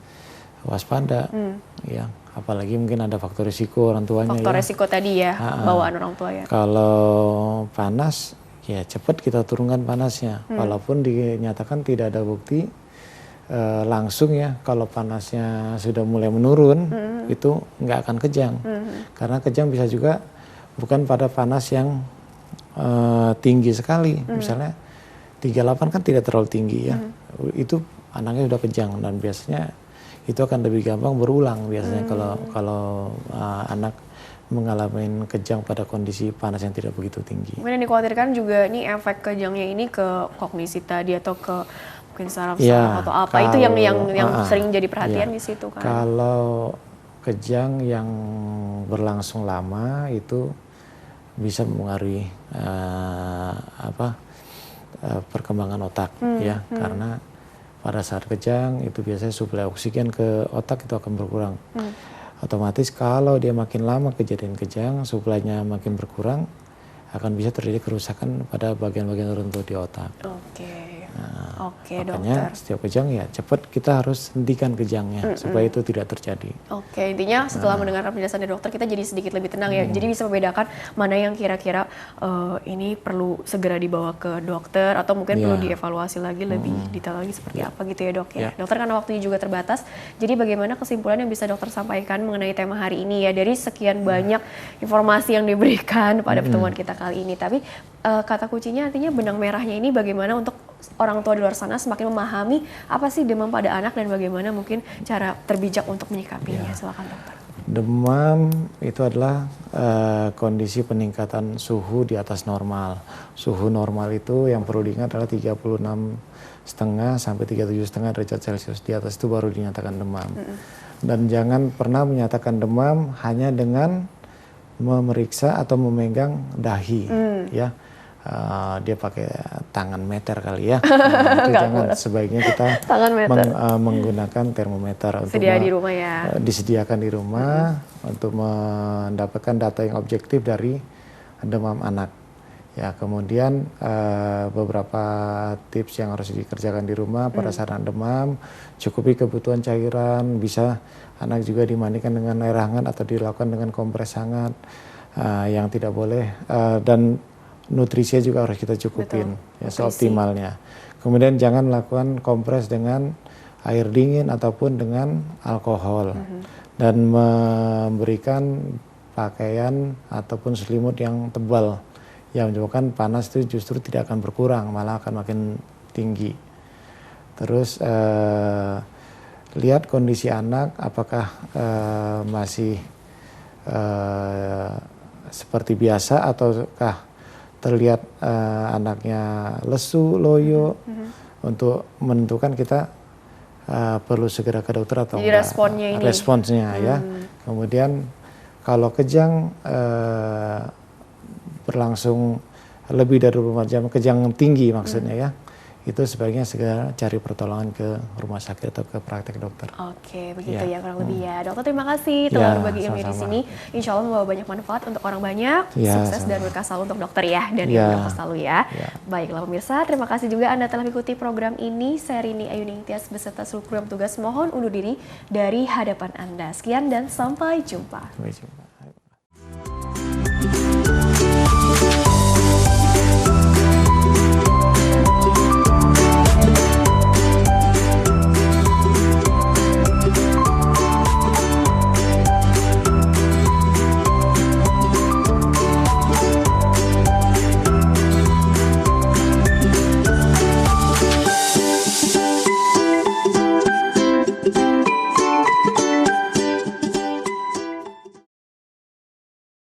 waspada, ya. Apalagi mungkin ada faktor risiko orang tuanya. Faktor risiko tadi ya, bawaan orang tua ya. Kalau panas, ya cepat kita turunkan panasnya. Walaupun dinyatakan tidak ada bukti langsung ya, kalau panasnya sudah mulai menurun, itu nggak akan kejang. Karena kejang bisa juga bukan pada panas yang tinggi sekali. Misalnya 38 kan tidak terlalu tinggi ya. Itu anaknya sudah kejang dan biasanya itu akan lebih gampang berulang biasanya kalau anak mengalami kejang pada kondisi panas yang tidak begitu tinggi. Kemudian dikhawatirkan juga nih efek kejangnya ini ke kognisi tadi atau ke mungkin saraf ya, atau apa, itu yang sering jadi perhatian di situ kan. Kalau kejang yang berlangsung lama itu bisa mempengaruhi perkembangan otak ya, karena pada saat kejang itu biasanya suplai oksigen ke otak itu akan berkurang. Otomatis kalau dia makin lama kejadian kejang, suplainya makin berkurang, akan bisa terjadi kerusakan pada bagian-bagian tertentu di otak. Oke, makanya dokter. Setiap kejang ya cepat kita harus hentikan kejangnya supaya itu tidak terjadi. Oke, intinya setelah mendengar penjelasan dari dokter kita jadi sedikit lebih tenang ya. Jadi bisa membedakan mana yang kira-kira ini perlu segera dibawa ke dokter atau mungkin perlu dievaluasi lagi lebih detail lagi seperti apa gitu ya dok ya. Dokter karena waktunya juga terbatas. Jadi bagaimana kesimpulan yang bisa dokter sampaikan mengenai tema hari ini ya, dari sekian banyak informasi yang diberikan pada pertemuan kita kali ini. Tapi kata kuncinya artinya benang merahnya ini bagaimana untuk orang tua di luar sana semakin memahami apa sih demam pada anak dan bagaimana mungkin cara terbijak untuk menyikapinya. Silakan dokter. Demam itu adalah kondisi peningkatan suhu di atas normal. Suhu normal itu yang perlu diingat adalah 36,5 sampai 37,5 derajat Celcius. Di atas itu baru dinyatakan demam. Dan jangan pernah menyatakan demam hanya dengan memeriksa atau memegang dahi, ya. Dia pakai tangan meter kali ya. Itu jangan, sebaiknya kita menggunakan termometer untuk di rumah ya. Disediakan di rumah untuk mendapatkan data yang objektif dari demam anak. Ya, kemudian beberapa tips yang harus dikerjakan di rumah pada saat demam, cukupi kebutuhan cairan, bisa anak juga dimandikan dengan air hangat atau dilakukan dengan kompres hangat. Yang tidak boleh dan nutrisinya juga harus kita cukupin. Ya, seoptimalnya. Kemudian jangan melakukan kompres dengan air dingin ataupun dengan alkohol. Dan memberikan pakaian ataupun selimut yang tebal, yang menyebabkan panas itu justru tidak akan berkurang, malah akan makin tinggi. Terus lihat kondisi anak, apakah masih seperti biasa ataukah terlihat anaknya lesu, loyo. Untuk menentukan kita perlu segera ke dokter atau enggak. Responsnya ya. Kemudian kalau kejang berlangsung lebih dari 24 jam, kejang tinggi maksudnya ya, itu sebaiknya segera cari pertolongan ke rumah sakit atau ke praktek dokter. Oke, begitu ya kurang lebih ya. Dokter, terima kasih telah berbagi ilmu di sini. Insya Allah membawa banyak manfaat untuk orang banyak. Sukses dan berkah selalu untuk dokter ya, dan dokter selalu ya. Baiklah pemirsa, terima kasih juga Anda telah mengikuti program ini. Saya Rini Ayuning Tias beserta seluruh program tugas mohon undur diri dari hadapan Anda. Sekian dan sampai jumpa. Sampai jumpa.